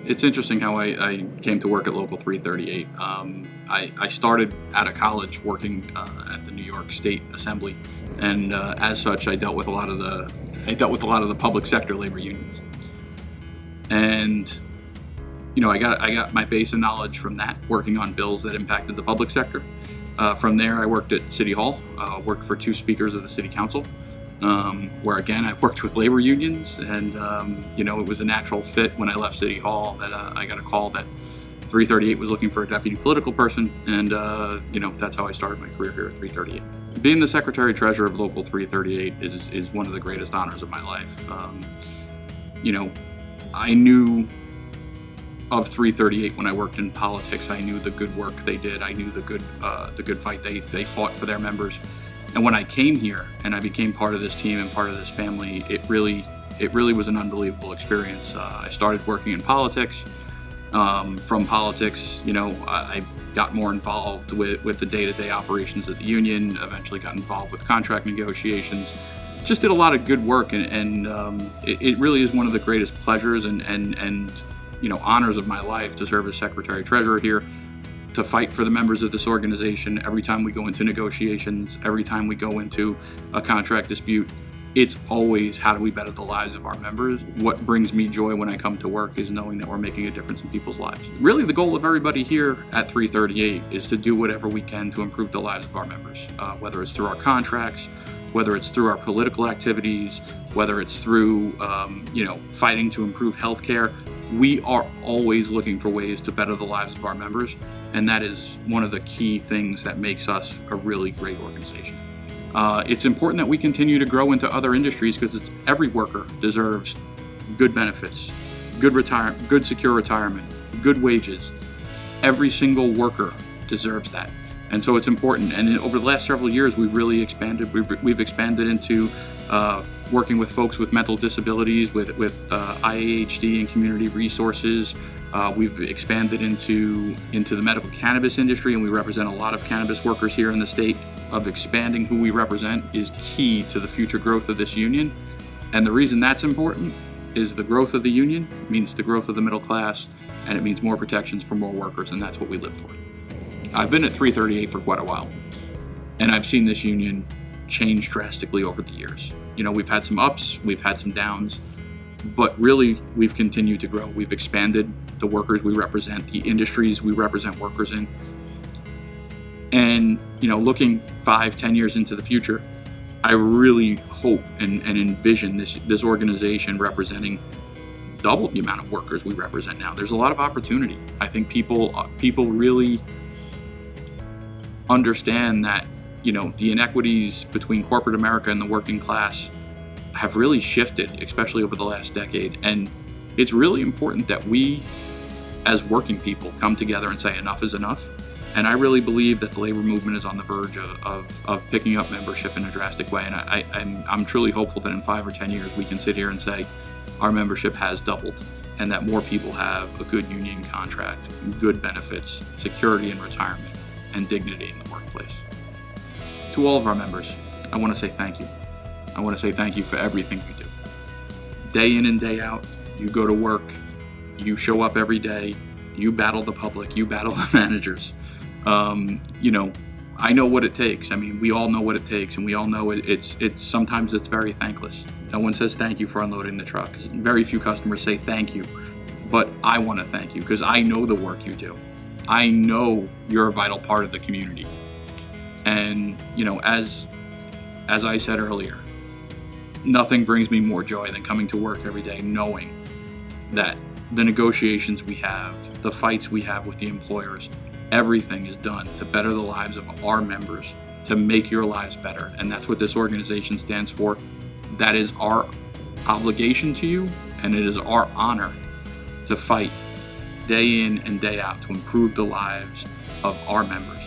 It's interesting how I came to work at Local 338. I started out of college working at the New York State Assembly, and as such, I dealt with a lot of the public sector labor unions. And I got my base of knowledge from that, working on bills that impacted the public sector. From there, I worked at City Hall, worked for 2 speakers of the City Council, where again I worked with labor unions, and it was a natural fit when I left City Hall that I got a call that 338 was looking for a deputy political person, and that's how I started my career here at 338. Being the Secretary Treasurer of Local 338 is one of the greatest honors of my life. I knew of 338 when I worked in politics. I knew the good work they did. I knew the good fight they fought for their members. And when I came here and I became part of this team and part of this family, it really was an unbelievable experience. I started working in politics. From politics, I got more involved with the day-to-day operations of the union, eventually got involved with contract negotiations. Just did a lot of good work, and it really is one of the greatest pleasures and honors of my life to serve as Secretary Treasurer here, to fight for the members of this organization every time we go into negotiations, every time we go into a contract dispute. It's always, how do we better the lives of our members? What brings me joy when I come to work is knowing that we're making a difference in people's lives. Really, the goal of everybody here at 338 is to do whatever we can to improve the lives of our members, whether it's through our contracts, whether it's through our political activities, whether it's through fighting to improve healthcare. We are always looking for ways to better the lives of our members, and that is one of the key things that makes us a really great organization. It's important that we continue to grow into other industries, because every worker deserves good benefits, good secure retirement, good wages. Every single worker deserves that. And so it's important. And over the last several years, we've really expanded. We've expanded into working with folks with mental disabilities, with IAHD and community resources. We've expanded into the medical cannabis industry, and we represent a lot of cannabis workers here in the state. Of expanding who we represent is key to the future growth of this union. And the reason that's important is the growth of the union means the growth of the middle class, and it means more protections for more workers, and that's what we live for. I've been at 338 for quite a while, and I've seen this union change drastically over the years. We've had some ups, we've had some downs, but really we've continued to grow. We've expanded the workers we represent, the industries we represent workers in. And, looking 5-10 years into the future, I really hope and envision this organization representing double the amount of workers we represent now. There's a lot of opportunity. I think people really understand that, the inequities between corporate America and the working class have really shifted, especially over the last decade. And it's really important that we, as working people, come together and say enough is enough. And I really believe that the labor movement is on the verge of picking up membership in a drastic way. And I'm truly hopeful that in 5 or 10 years we can sit here and say our membership has doubled, and that more people have a good union contract, good benefits, security in retirement, and dignity in the workplace. To all of our members, I want to say thank you. I want to say thank you for everything you do. Day in and day out, you go to work, you show up every day, you battle the public, you battle the managers. I know what it takes. I mean, we all know what it takes, and we all know it's sometimes it's very thankless. No one says thank you for unloading the trucks. Very few customers say thank you, but I want to thank you because I know the work you do. I know you're a vital part of the community. And, as I said earlier, nothing brings me more joy than coming to work every day knowing that the negotiations we have, the fights we have with the employers, everything is done to better the lives of our members, to make your lives better. And that's what this organization stands for. That is our obligation to you, and it is our honor to fight day in and day out to improve the lives of our members.